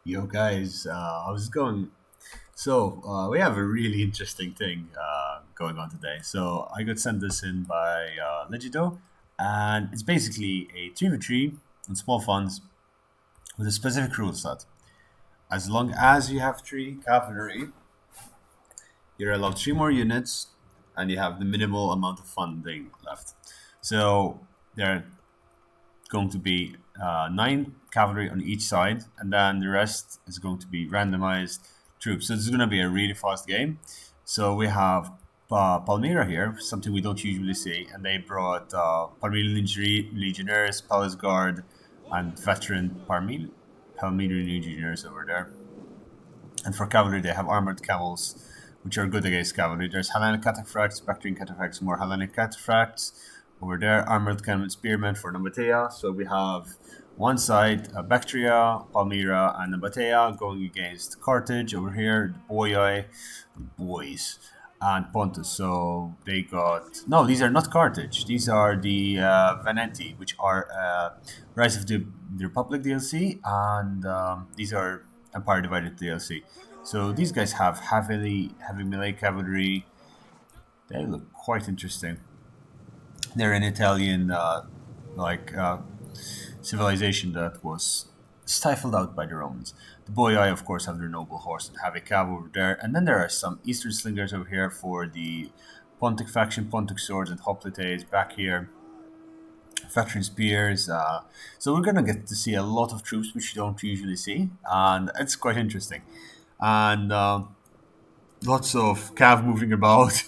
Yo, guys, how's it going? We have a really interesting thing going on today. So, I got sent this in by Legido, and it's basically a 3v3 on small funds with a specific rule set. As long as you have 3 cavalry, you're allowed 3 more units, and you have the minimal amount of funding left. So, there are going to be 9 cavalry on each side, and then the rest is going to be randomized troops. So this is going to be a really fast game. So we have Palmyra here, something we don't usually see, and they brought Palmyra Legionnaires, Palace Guard, and veteran Palmyra Legionnaires over there. And for cavalry, they have armored camels, which are good against cavalry. There's Hellenic Cataphracts, Bactrian Cataphracts, more Hellenic Cataphracts. Over there, armored cannon spearmen for Nabatea. So we have one side, Bactria, Palmyra, and Nabatea going against Carthage over here, the boys, and Pontus. So they got no, these are not Carthage. These are the Veneti, which are Rise of the Republic DLC, and these are Empire Divided DLC. So these guys have heavy melee cavalry. They look quite interesting. They're an Italian like civilization that was stifled out by the Romans. The Boii, of course, have their noble horse and have a cav over there, and then there are some Eastern slingers over here for the Pontic faction, Pontic swords and hoplites back here. Veteran spears. So we're gonna get to see a lot of troops which you don't usually see, and it's quite interesting. And lots of cav moving about.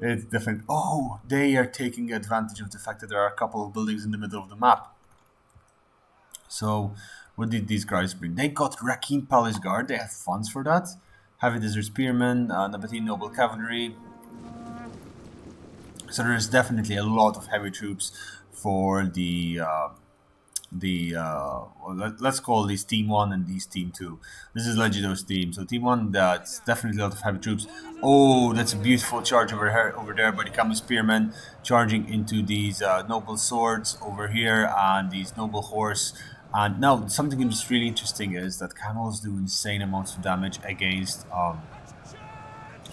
It's different. Oh, they are taking advantage of the fact that there are a couple of buildings in the middle of the map. So, what did these guys bring? They got Rakim Palace Guard. They have funds for that. Heavy Desert Spearmen, Nabatean Noble Cavalry. So there is definitely a lot of heavy troops for let's call these team 1 and these team 2. This is Legido's team. So team 1, that's definitely a lot of heavy troops. Oh, that's a beautiful charge over there by the camel spearmen, charging into these noble swords over here and these noble horse. And now something that's really interesting is that camels do insane amounts of damage against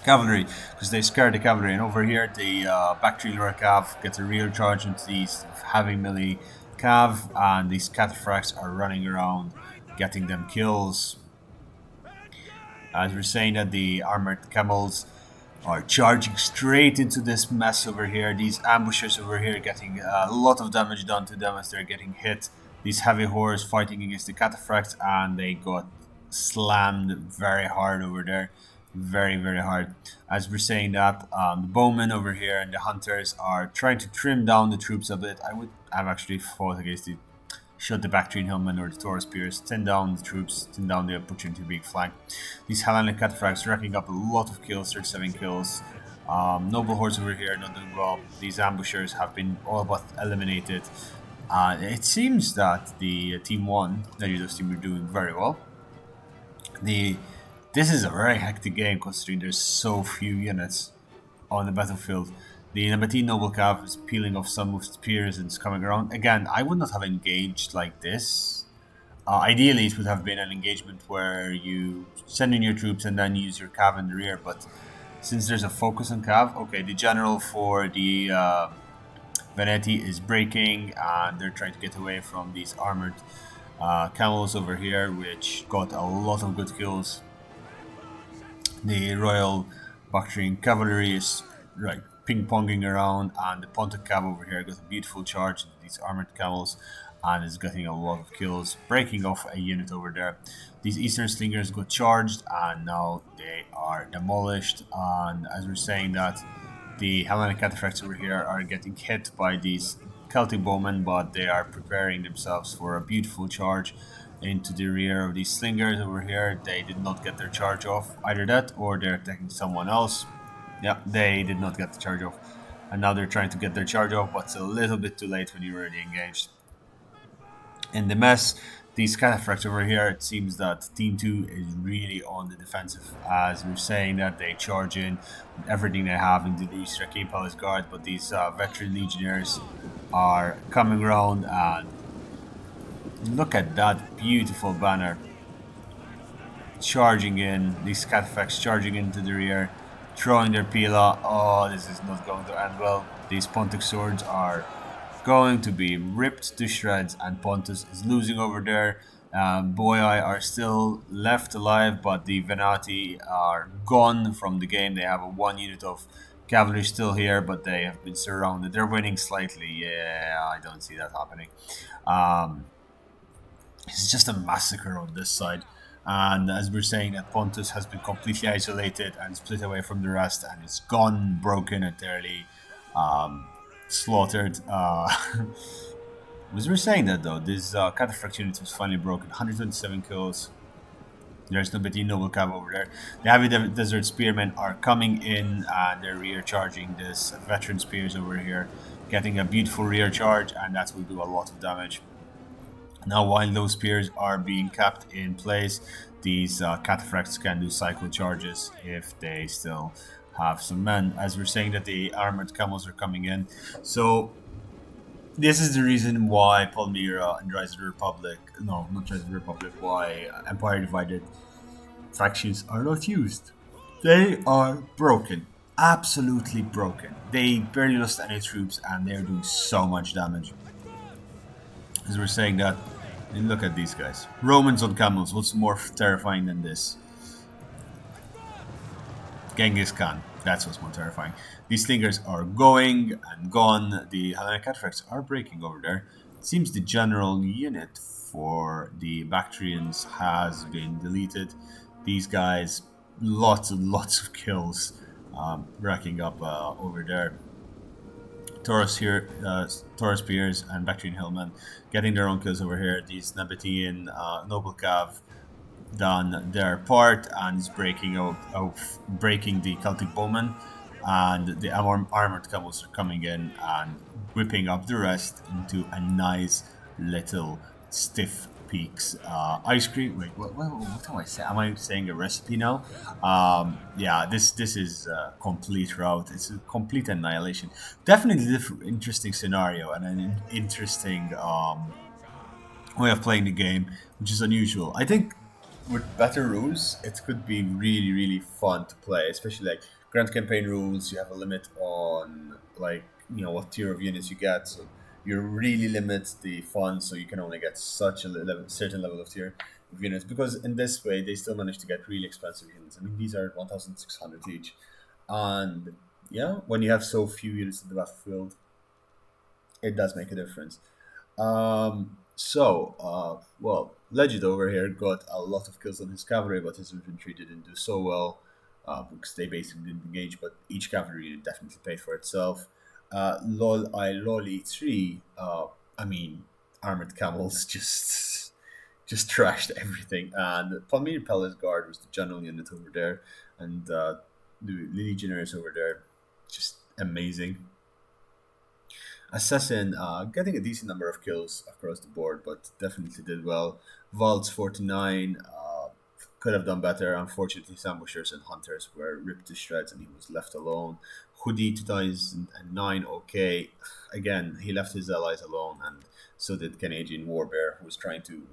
cavalry because they scare the cavalry. And over here, the Bactrian Cav gets a real charge into these heavy melee Cav, and these cataphracts are running around getting them kills. As we're saying that the armored camels are charging straight into this mess over here. These ambushers over here getting a lot of damage done to them as they're getting hit. These heavy horse fighting against the cataphracts, and they got slammed very hard over there. Very hard. As we're saying that, the bowmen over here and the hunters are trying to trim down the troops a bit. I would have actually fought against the shot the Bactrian Hillmen or the Taurus Spears, thin down the troops, thin down the opportunity to be flanked. These Hellenic Cataphracts racking up a lot of kills, 37 kills. Noble Hordes over here not doing well. These ambushers have been all but eliminated. It seems that the Team 1, the Judas team, are doing very well. This is a very hectic game considering there's so few units on the battlefield. The Nabatean Noble Cav is peeling off some of its spears and is coming around. Again, I would not have engaged like this. Ideally, it would have been an engagement where you send in your troops and then use your Cav in the rear, but since there's a focus on Cav, okay, the general for the Veneti is breaking and they're trying to get away from these armored camels over here, which got a lot of good kills. The Royal Bactrian Cavalry is like ping-ponging around, and the Pontic Cav over here got a beautiful charge into these armored camels and is getting a lot of kills, breaking off a unit over there. These Eastern Slingers got charged and now they are demolished, and as we're saying that, the Hellenic Cataphracts over here are getting hit by these Celtic bowmen, but they are preparing themselves for a beautiful charge into the rear of these slingers over here. They did not get their charge off. Either that or they're attacking someone else. Yeah, they did not get the charge off. And now they're trying to get their charge off, but it's a little bit too late when you're already engaged. In the mess, these cataphracts over here, it seems that Team 2 is really on the defensive, as we're saying that they charge in with everything they have into these Rakim Palace Guard, but these veteran legionnaires are coming around, and look at that beautiful banner. charging in. These cataphracts charging into the rear, throwing their pila. Oh, this is not going to end well. These Pontic swords are going to be ripped to shreds, and Pontus is losing over there. Boyai are still left alive, but the Venati are gone from the game. They have a one unit of cavalry still here, but they have been surrounded. They're winning slightly. Yeah, I don't see that happening. Um, it's just a massacre on this side. And as we're saying, that Pontus has been completely isolated and split away from the rest, and it's gone, broken, entirely slaughtered. As we're saying that though, this cataphract unit was finally broken. 127 kills. There's no Betty Noble Cav over there. The Heavy Desert Spearmen are coming in and they're rear charging this veteran spears over here, getting a beautiful rear charge, and that will do a lot of damage. Now, while those spears are being kept in place, these cataphracts can do cycle charges if they still have some men. As we're saying that the armored camels are coming in. So this is the reason why Palmyra and Rise of the Republic, no, not Rise of the Republic, why Empire Divided factions are not used. They are broken. Absolutely broken. They barely lost any troops and they're doing so much damage. As we're saying that, and look at these guys. Romans on camels. What's more terrifying than this? Genghis Khan. That's what's more terrifying. These slingers are going and gone. The Hellenic cataphracts are breaking over there. It seems the general unit for the Bactrians has been deleted. These guys, lots and lots of kills racking up over there. Taurus here, Taurus Spears and Bactrian Hillmen getting their own kills over here. These Nabatean Noble Cav done their part and is breaking breaking the Celtic Bowmen, and the armored camels are coming in and whipping up the rest into a nice little stiff peaks ice cream. Wait, what am I saying? Am I saying a recipe now? Yeah, this is a complete rout. It's a complete annihilation. Definitely different, interesting scenario and an interesting way of playing the game, which is unusual. I think with better rules, it could be really, really fun to play, especially like Grand Campaign rules. You have a limit on like what tier of units you get, so you really limit the funds, so you can only get such a certain level of tier of units. Because in this way, they still manage to get really expensive units. I mean, these are 1,600 each, and yeah, when you have so few units in the battlefield, it does make a difference. Well, Legend over here got a lot of kills on his cavalry, but his infantry didn't do so well because they basically didn't engage. But each cavalry unit definitely paid for itself. Loli 3, I mean, armored camels just trashed everything. And Palmyra Palace Guard was the general unit over there, and the Legionnaires over there, just amazing. Assassin getting a decent number of kills across the board, but definitely did well. Valtz 49 could have done better. Unfortunately, his ambushers and hunters were ripped to shreds and he was left alone. Hoodie 2009, okay. Again, he left his allies alone, and so did Canadian Warbear, who was trying to,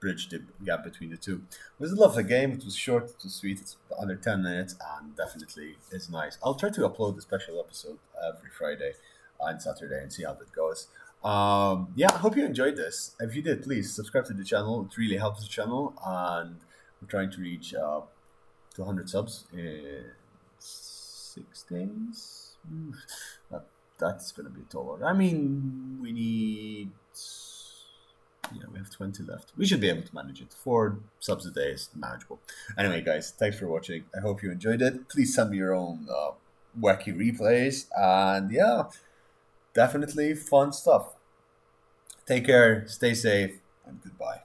bridge the gap between the two. It was a lovely game. It was short, it was sweet. It's under 10 minutes, and definitely is nice. I'll try to upload the special episode every Friday on Saturday and see how that goes. Yeah, I hope you enjoyed this. If you did, please subscribe to the channel. It really helps the channel, and we're trying to reach 200 subs in 6 days. That's going to be taller. I mean, we need. Yeah, we have 20 left. We should be able to manage it. 4 subs a day is manageable. Anyway, guys, thanks for watching. I hope you enjoyed it. Please send me your own wacky replays. And yeah, definitely fun stuff. Take care, stay safe, and goodbye.